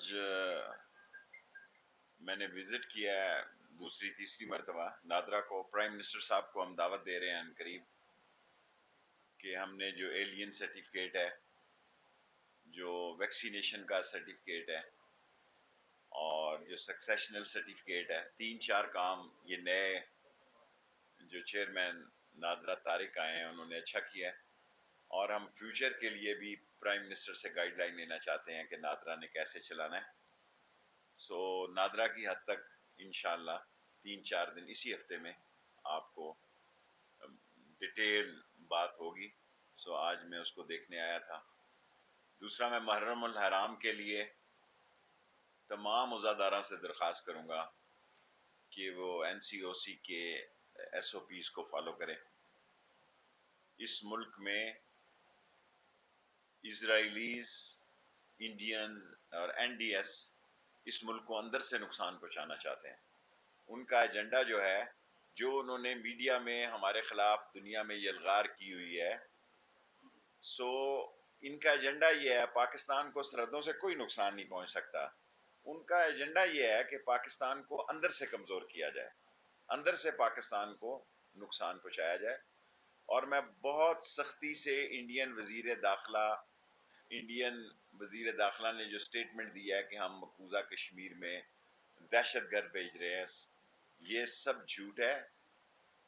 آج میں نے وزٹ کیا ہے دوسری تیسری مرتبہ نادرا کو. پرائم منسٹر صاحب کو ہم دعوت دے رہے ہیں ان قریب کہ ہم نے جو ایلین سرٹیفکیٹ ہے، جو ویکسینیشن کا سرٹیفکیٹ ہے اور جو سکسیشنل سرٹیفکیٹ ہے، 3-4 کام یہ نئے جو چیئرمین نادرا طارق آئے ہیں انہوں نے اچھا کیا ہے، اور ہم فیوچر کے لیے بھی پرائم منسٹر سے گائیڈ لائن لینا چاہتے ہیں کہ نادرا نے کیسے چلانا ہے. سو نادرا کی حد تک انشاءاللہ 3-4 دن اسی ہفتے میں آپ کو ڈیٹیل بات ہوگی. سو آج میں اس کو دیکھنے آیا تھا. دوسرا، میں محرم الحرام کے لیے تمام عزاداراں سے درخواست کروں گا کہ وہ NCOC کے SOPs کو فالو کریں. اس ملک میں اسرائیلیز، انڈینز اور NDS اس ملک کو اندر سے نقصان پہنچانا چاہتے ہیں. ان کا ایجنڈا جو ہے، جو انہوں نے میڈیا میں ہمارے خلاف دنیا میں یلغار کی ہوئی ہے، سو ان کا ایجنڈا یہ ہے پاکستان کو سرحدوں سے کوئی نقصان نہیں پہنچ سکتا. ان کا ایجنڈا یہ ہے کہ پاکستان کو اندر سے کمزور کیا جائے، اندر سے پاکستان کو نقصان پہنچایا جائے. اور میں بہت سختی سے انڈین وزیر داخلہ نے جو سٹیٹمنٹ دیا ہے کہ ہم مقبوضہ کشمیر میں دہشت گرد بھیج رہے ہیں، یہ سب جھوٹ ہے.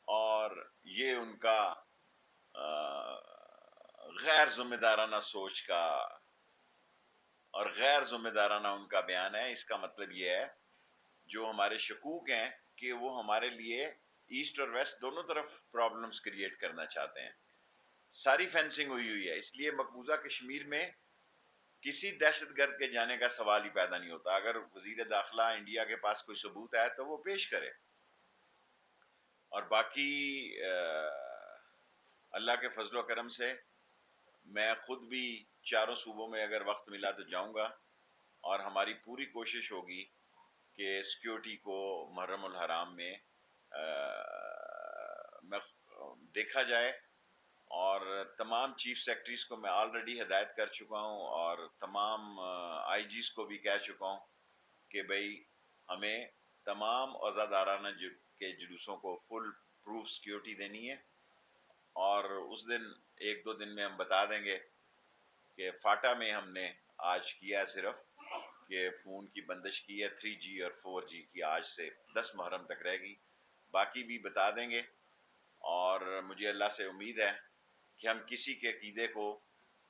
اور یہ ان کا غیر ذمہ دارانہ سوچ کا اور غیر ذمہ دارانہ ان کا بیان ہے. اس کا مطلب یہ ہے جو ہمارے شکوک ہیں کہ وہ ہمارے لیے ایسٹ اور ویسٹ دونوں طرف پرابلمز کریٹ کرنا چاہتے ہیں. ساری فینسنگ ہوئی ہے، اس لیے مقبوضہ کشمیر میں کسی دہشت گرد کے جانے کا سوال ہی پیدا نہیں ہوتا. اگر وزیر داخلہ انڈیا کے پاس کوئی ثبوت ہے تو وہ پیش کرے. اور باقی اللہ کے فضل و کرم سے میں خود بھی 4 صوبوں میں اگر وقت ملا تو جاؤں گا، اور ہماری پوری کوشش ہوگی کہ سیکیورٹی کو محرم الحرام میں دیکھا جائے. اور تمام چیف سیکرٹریز کو میں آلریڈی ہدایت کر چکا ہوں، اور تمام IGs کو بھی کہہ چکا ہوں کہ بھئی ہمیں تمام عزادارانہ کے جلوسوں کو فل پروف سیکیورٹی دینی ہے. اور اس دن 1-2 دن میں ہم بتا دیں گے کہ فاٹا میں ہم نے آج کیا ہے صرف کہ فون کی بندش کی ہے، 3G اور 4G کی آج سے 10 محرم تک رہے گی. باقی بھی بتا دیں گے. اور مجھے اللہ سے امید ہے کہ ہم کسی کے عقیدے کو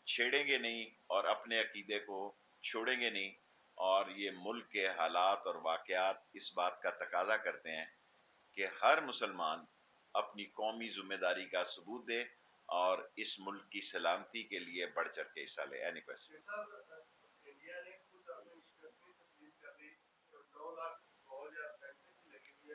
چھیڑیں گے نہیں اور اپنے عقیدے کو چھوڑیں گے نہیں. اور یہ ملک کے حالات اور واقعات اس بات کا تقاضا کرتے ہیں کہ ہر مسلمان اپنی قومی ذمہ داری کا ثبوت دے اور اس ملک کی سلامتی کے لیے بڑھ چڑھ کے حصہ لے. Any question?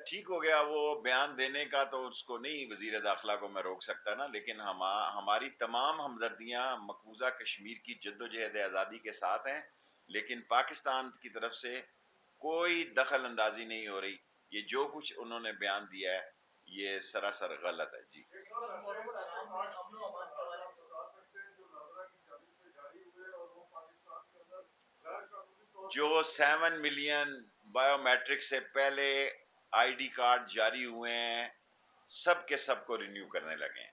ٹھیک ہو گیا، وہ بیان دینے کا تو اس کو نہیں، وزیر داخلہ کو میں روک سکتا نا. لیکن ہماری تمام ہمدردیاں مقبوضہ کشمیر کی جدوجہد آزادی کے ساتھ ہیں، لیکن پاکستان کی طرف سے کوئی دخل اندازی نہیں ہو رہی. یہ جو کچھ انہوں نے بیان دیا ہے یہ سراسر غلط ہے. جی، جو 7 ملین بایو میٹرک سے پہلے ID کارڈ جاری ہوئے ہیں سب کے سب کو رینیو کرنے لگے ہیں.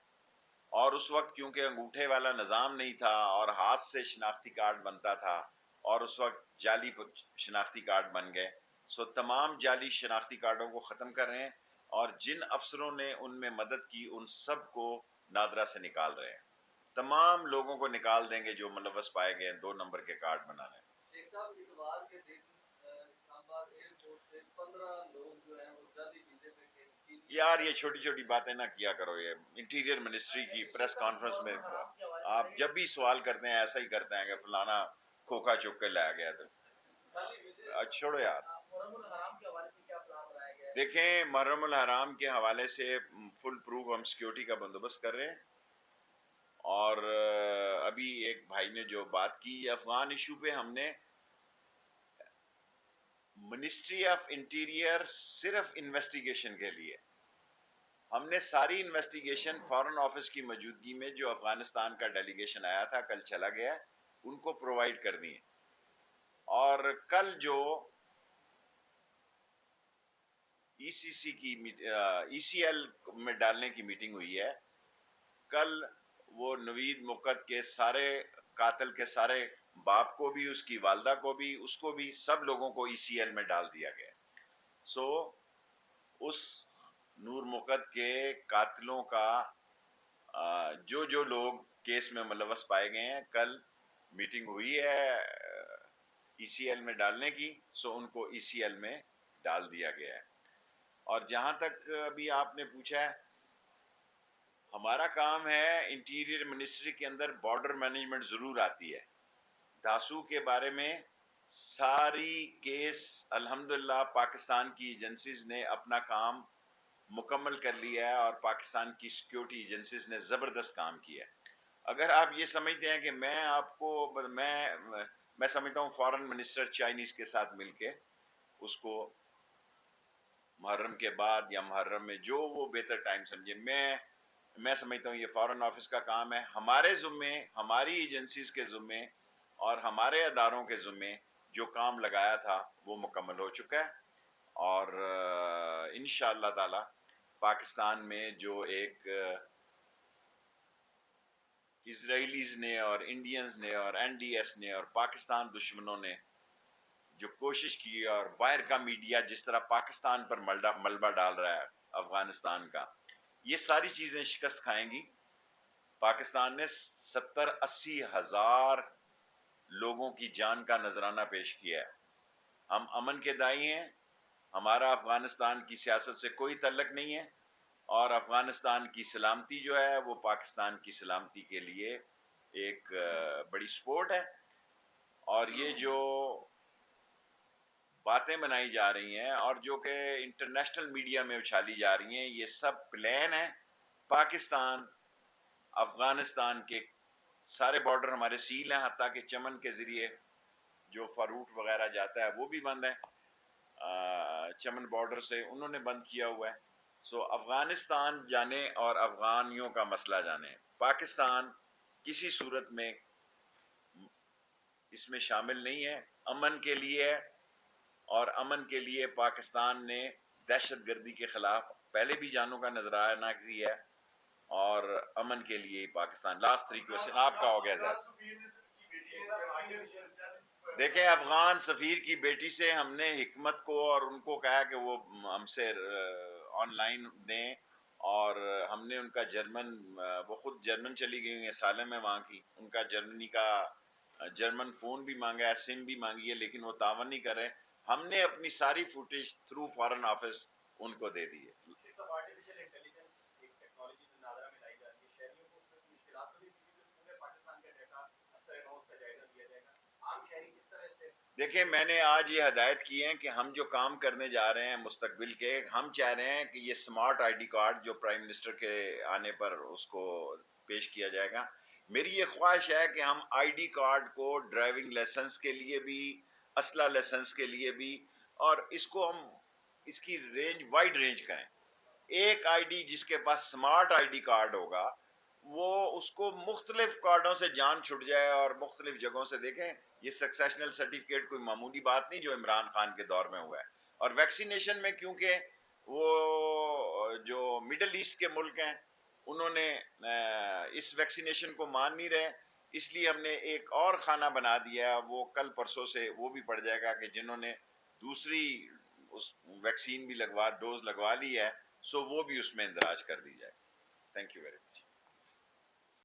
اور اس وقت کیونکہ انگوٹھے والا نظام نہیں تھا اور ہاتھ سے شناختی کارڈ بنتا تھا، اور اس وقت جعلی شناختی کارڈ بن گئے. سو تمام جعلی شناختی کارڈوں کو ختم کر رہے ہیں، اور جن افسروں نے ان میں مدد کی ان سب کو نادرا سے نکال رہے ہیں. تمام لوگوں کو نکال دیں گے جو ملوث پائے گئے 2 نمبر کے کارڈ بنانے. یار یہ چھوٹی چھوٹی باتیں نہ کیا کرو. یہ انٹیریئر منسٹری کی پریس کانفرنس میں آپ جب بھی سوال کرتے ہیں ایسا ہی کرتے ہیں کہ فلانا کھوکھا چک کے لایا گیا. تو چھوڑو یار. دیکھیں، محرم الحرام کے حوالے سے فل پروف ہم سیکیورٹی کا بندوبست کر رہے ہیں. اور ابھی ایک بھائی نے جو بات کی افغان ایشو پہ، ہم نے منسٹری آف انٹیریئر صرف انویسٹیگیشن کے لیے ہم نے ساری انویسٹیگیشن فارن آفس کی موجودگی میں جو افغانستان کا ڈیلیگیشن آیا تھا کل چلا گیا ان کو پرووائیڈ کرنی ہے. اور کل جو ای سی سی کی ای سی ایل میں ڈالنے کی میٹنگ ہوئی ہے، کل وہ نوید مقد کے سارے قاتل کے سارے باپ کو بھی، اس کی والدہ کو بھی، اس کو بھی، سب لوگوں کو ای سی ایل میں ڈال دیا گیا۔ سو اس نور مقد کے قاتلوں کا جو لوگ کیس میں ملوث پائے گئے ہیں، کل میٹنگ ہوئی ہے ای سی ایل میں ڈالنے کی، سو ان کو ای سی ایل میں ڈال دیا گیا ہے۔ اور جہاں تک ابھی آپ نے پوچھا ہے، ہمارا کام ہے انٹیریئر منسٹری کے اندر بارڈر مینجمنٹ ضرور آتی ہے۔ داسو کے بارے میں ساری کیس الحمدللہ پاکستان کی ایجنسیز نے اپنا کام مکمل کر لیا ہے، اور پاکستان کی سیکیورٹی ایجنسیز نے زبردست کام کیا ہے۔ اگر آپ یہ سمجھتے ہیں کہ میں آپ کو میں سمجھتا ہوں فارن منسٹر چائنیز کے ساتھ مل کے اس کو محرم کے بعد یا محرم میں جو وہ بہتر ٹائم سمجھے، میں سمجھتا ہوں یہ فارن آفس کا کام ہے۔ ہمارے ذمے، ہماری ایجنسیز کے ذمے اور ہمارے اداروں کے ذمے جو کام لگایا تھا وہ مکمل ہو چکا ہے، اور انشاءاللہ تعالی پاکستان میں جو ایک اسرائیلیز نے اور انڈینز نے اور این ڈی ایس نے اور پاکستان دشمنوں نے جو کوشش کی، اور باہر کا میڈیا جس طرح پاکستان پر ملبہ ڈال رہا ہے افغانستان کا، یہ ساری چیزیں شکست کھائیں گی۔ پاکستان نے 70-80 ہزار لوگوں کی جان کا نذرانہ پیش کیا ہے۔ ہم امن کے دائی ہیں، ہمارا افغانستان کی سیاست سے کوئی تعلق نہیں ہے، اور افغانستان کی سلامتی جو ہے وہ پاکستان کی سلامتی کے لیے ایک بڑی سپورٹ ہے۔ اور یہ جو باتیں بنائی جا رہی ہیں اور جو کہ انٹرنیشنل میڈیا میں اچھالی جا رہی ہیں، یہ سب پلان ہے۔ پاکستان افغانستان کے سارے بارڈر ہمارے سیل ہیں، حتیٰ کہ چمن کے ذریعے جو فروٹ وغیرہ جاتا ہے وہ بھی بند ہے، چمن بارڈر سے انہوں نے بند کیا ہوا ہے۔ سو افغانستان جانے اور افغانیوں کا مسئلہ جانے، پاکستان کسی صورت میں اس میں شامل نہیں ہے۔ امن کے لیے، اور امن کے لیے پاکستان نے دہشت گردی کے خلاف پہلے بھی جانوں کا نذرانہ کیا ہے، اور امن کے لیے پاکستان لاسٹ ریکویسٹ آپ کا ہو گیا سر۔ دیکھیں، افغان سفیر کی بیٹی سے ہم نے حکمت کو اور ان کو کہا کہ وہ ہم سے آن لائن دیں، اور ہم نے ان کا جرمن، وہ خود جرمن چلی گئی ہیں، سالم ہے وہاں کی، ان کا جرمنی کا جرمن فون بھی مانگا ہے، سم بھی مانگی ہے، لیکن وہ تعاون نہیں کر رہے۔ ہم نے اپنی ساری footage through foreign office in کو دے دی ہے۔ دیکھیں، میں نے آج یہ ہدایت کی ہے کہ ہم جو کام کرنے جا رہے ہیں مستقبل کے، ہم چاہ رہے ہیں کہ یہ سمارٹ آئی ڈی کارڈ جو پرائم منسٹر کے آنے پر اس کو پیش کیا جائے گا، میری یہ خواہش ہے کہ ہم آئی ڈی کارڈ کو ڈرائیونگ لائسنس کے لیے بھی، اسلحہ لائسنس کے لیے بھی، اور اس کو ہم اس کی رینج وائڈ رینج کریں۔ ایک آئی ڈی جس کے پاس سمارٹ آئی ڈی کارڈ ہوگا، وہ اس کو مختلف کارڈوں سے جان چھٹ جائے، اور مختلف جگہوں سے دیکھیں، یہ سکسیشنل سرٹیفکیٹ کوئی معمولی بات نہیں جو عمران خان کے دور میں ہوا ہے۔ اور ویکسینیشن میں کیونکہ وہ جو مڈل ایسٹ کے ملک ہیں انہوں نے اس ویکسینیشن کو مان نہیں رہے، اس لیے ہم نے ایک اور خانہ بنا دیا ہے، وہ کل پرسوں سے وہ بھی پڑ جائے گا کہ جنہوں نے دوسری اس ویکسین بھی ڈوز لگوا لی ہے، سو وہ بھی اس میں اندراج کر دی جائے۔ Thank you very much.